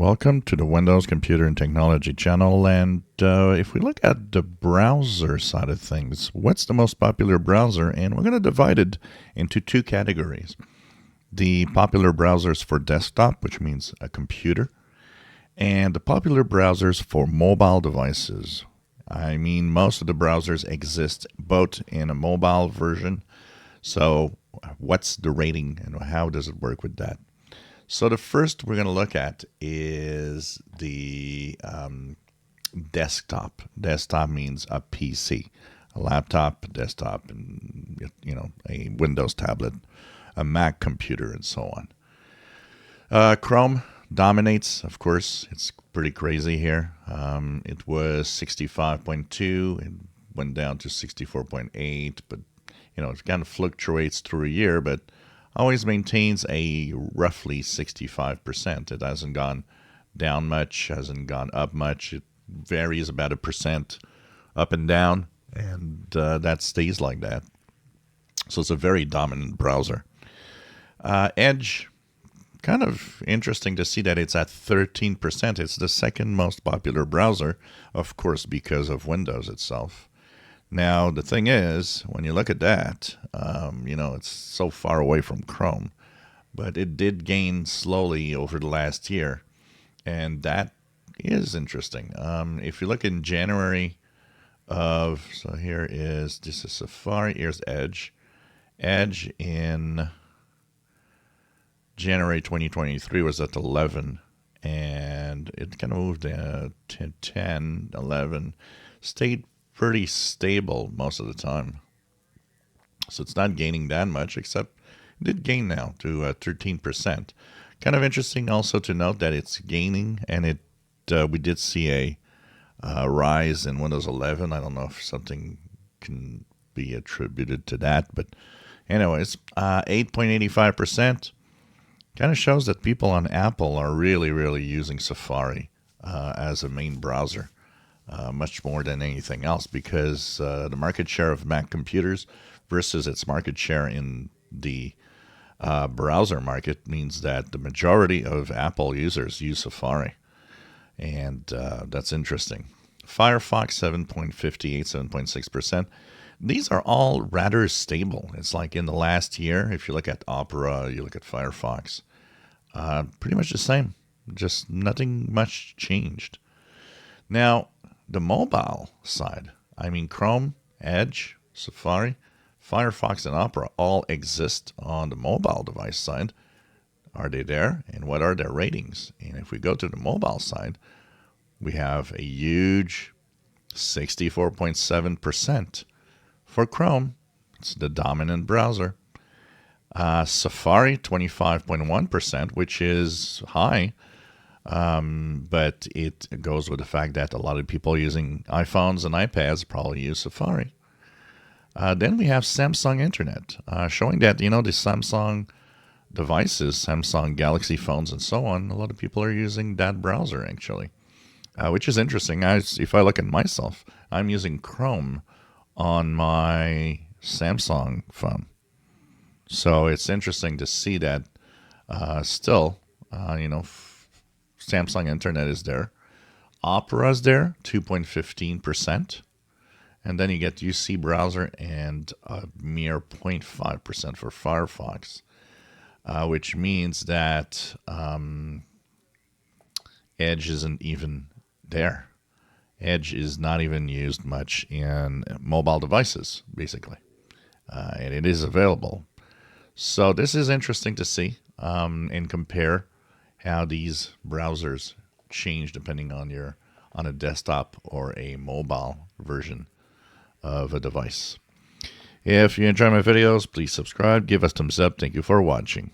Welcome to the Windows Computer and Technology channel. And if we look at the browser side of things, what's the most popular browser? And we're going to divide it into two categories. The popular browsers for desktop, which means a computer, and the popular browsers for mobile devices. I mean, most of the browsers exist both in a mobile version. So what's the rating and how does it work with that? So the first we're going to look at is the desktop. Desktop means a PC, a laptop, a desktop, and a Windows tablet, a Mac computer, and so on. Chrome dominates, of course. It's pretty crazy here. It was 65.2, it went down to 64.8, but it kind of fluctuates through a year, but always maintains a roughly 65%. It hasn't gone down much, hasn't gone up much. It varies about 1% up and down, and that stays like that. So it's a very dominant browser. Edge, kind of interesting to see that it's at 13%. It's the second most popular browser, of course, because of Windows itself. Now, the thing is, when you look at that, it's so far away from Chrome, but it did gain slowly over the last year, and that is interesting. If you look in January this is Safari, here's Edge. Edge in January 2023 was at 11, and it kind of moved to 10, 11, stayed pretty stable most of the time. So it's not gaining that much, except it did gain now to 13%. Kind of interesting also to note that it's gaining, and we did see a rise in Windows 11. I don't know if something can be attributed to that, but anyways, 8.85%. Kind of shows that people on Apple are really, really using Safari as a main browser. Much more than anything else, because the market share of Mac computers versus its market share in the browser market means that the majority of Apple users use Safari, and that's interesting. Firefox 7.58, 7.6%. These are all rather stable. It's like in the last year, if you look at Opera, you look at Firefox, pretty much the same. Just nothing much changed. Now, the mobile side, I mean, Chrome, Edge, Safari, Firefox, and Opera all exist on the mobile device side. Are they there? And what are their ratings? And if we go to the mobile side, we have a huge 64.7% for Chrome. It's the dominant browser. Safari, 25.1%, which is high. But it goes with the fact that a lot of people using iPhones and iPads probably use Safari. Then we have Samsung Internet, showing that, the Samsung devices, Samsung Galaxy phones and so on, a lot of people are using that browser actually, which is interesting. If I look at myself, I'm using Chrome on my Samsung phone. So it's interesting to see that still, Samsung Internet is there. Opera is there, 2.15%. And then you get UC Browser and a mere 0.5% for Firefox, which means that Edge isn't even there. Edge is not even used much in mobile devices, basically. And it is available. So this is interesting to see and compare how these browsers change depending on a desktop or a mobile version of a device. If you enjoy my videos, please subscribe, give us thumbs up. Thank you for watching.